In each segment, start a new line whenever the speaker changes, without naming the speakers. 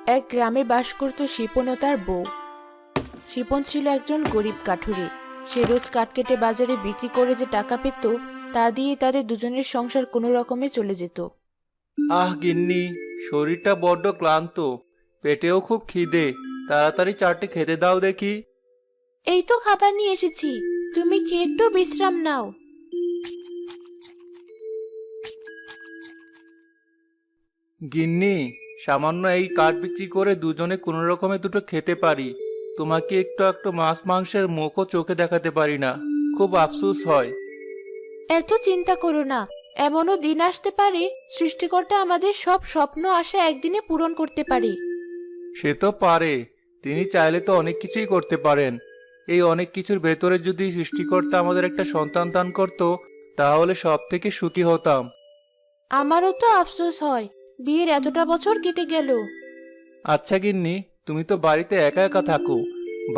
এক গ্রামে বাস করত শিপন ও তার বউ। শিপন ছিল একজন গরিব কাঠুরে। সে রোজ কাঠ কেটে বাজারে বিক্রি করে যে টাকা পেত তা দিয়ে তাদের দুজনের সংসার কোনো রকমে চলে যেত।
আহ গিন্নি, শরীরটা বড্ড ক্লান্ত, পেটেও খুব খিদে। তাড়াতাড়ি চারটে খেতে দাও দেখি।
এই তো খাবার নিয়ে এসেছি, তুমি খেয়ে একটু বিশ্রাম নাও।
গিন্নি, সামান্য এই কাঠ বিক্রি করে দুজনে কোনো রকমে দুটো খেতে পারি। তোমাকে একটু একটু মাছ মাংসের মুখও চোখে দেখাতে পারি না, খুব আফসোস হয়।
এত চিন্তা করো না, এমনও দিন আসতে পারে সৃষ্টিকর্তা আমাদের সব স্বপ্ন আশা একদিনে পূরণ করতে পারে।
সে তো পারে, তিনি চাইলে তো অনেক কিছুই করতে পারেন। এই অনেক কিছুর ভেতরে যদি সৃষ্টিকর্তা আমাদের একটা সন্তান দান করতো, তাহলে সব থেকে সুখী হতাম।
আমারও তো আফসোস হয়, বিয়ের এতটা বছর কেটে গেল।
আচ্ছা গিন্নি, তুমি তো বাড়িতে একা একা থাকো।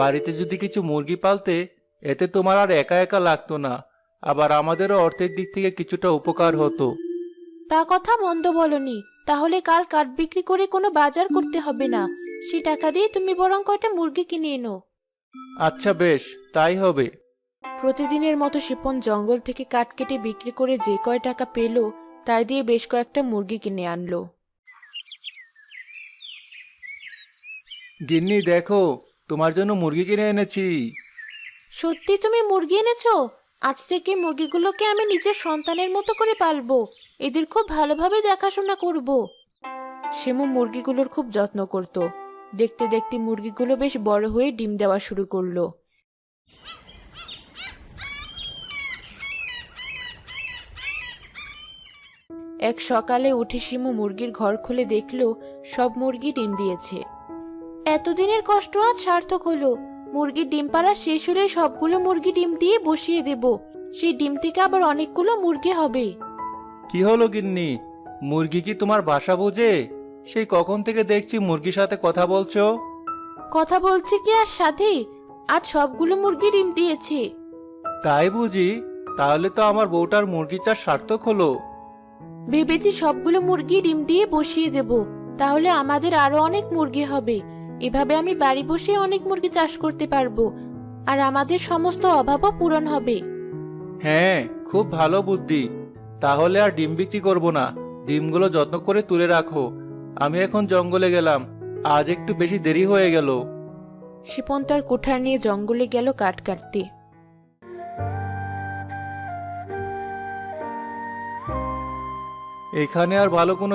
বাড়িতে যদি কিছু মুরগি পালতে, এতে তোমার আর একা একা লাগতো না। আবার আমাদেরও অর্থের দিক থেকে কিছুটা উপকার হতো।
তা কথা মন্দ বলনি, তাহলে কাল কাঠ বিক্রি করে কোনো বাজার করতে হবে না। সে টাকা দিয়ে তুমি বরং কয়টা মুরগি কিনে এনো।
আচ্ছা বেশ, তাই হবে।
প্রতিদিনের মতো শিপন জঙ্গল থেকে কাঠ কেটে বিক্রি করে যে কয় টাকা পেল তাই দিয়ে বেশ কয়েকটা মুরগি কিনে আনলো।
গিন্নি দেখো, তোমার জন্য মুরগি কিনে এনেছি।
সত্যি তুমি মুরগি এনেছো? আজ থেকে মুরগিগুলোকে আমি নিজের সন্তানের মতো করে পালবো। এদের খুব ভালোভাবে দেখাশোনা করব। শিমু মুরগিগুলোর খুব যত্ন করত। দেখতে দেখতে মুরগিগুলো বেশ বড় হয়ে ডিম দেওয়া শুরু করলো। এক সকালে উঠে শিমু মুরগির ঘর খুলে দেখলো সব মুরগি ডিম দিয়েছে। এতদিনের কষ্ট আজ সার্থক হলো। মুরগির ডিম পাড়া শেষ হলে সবগুলো মুরগি ডিম দিয়ে বসিয়ে দেব। সেই ডিম থেকে আবার অনেকগুলো মুরগি হবে।
কি হলো গিন্নি, মুরগি কি তোমার ভাষা বোঝে? সেই কখন থেকে দেখছি মুরগির সাথে কথা বলছো।
কথা বলছে কি আর সাথে, আজ সবগুলো মুরগি ডিম দিয়েছে।
তাই বুঝি? তাহলে তো আমার বউটার মুরগি চাষ সার্থক হলো।
ভেবেছি সবগুলো মুরগি ডিম দিয়ে বসিয়ে দেব, তাহলে আমাদের আরো অনেক মুরগি হবে। এভাবে আমি বাড়ি বসে অনেক মুরগি চাষ করতে পারবো, আর আমাদের সমস্ত অভাবও পূরণ হবে।
হ্যাঁ, খুব ভালো বুদ্ধি। তাহলে আর ডিম বিক্রি করব না, ডিমগুলো যত্ন করে তুলে রাখো। আমি এখন জঙ্গলে গেলাম, আজ একটু বেশি দেরি হয়ে গেল।
শিপন তার কুঠার নিয়ে জঙ্গলে গেল কাঠ কাটতে।
এখানে আর ভালো কোনো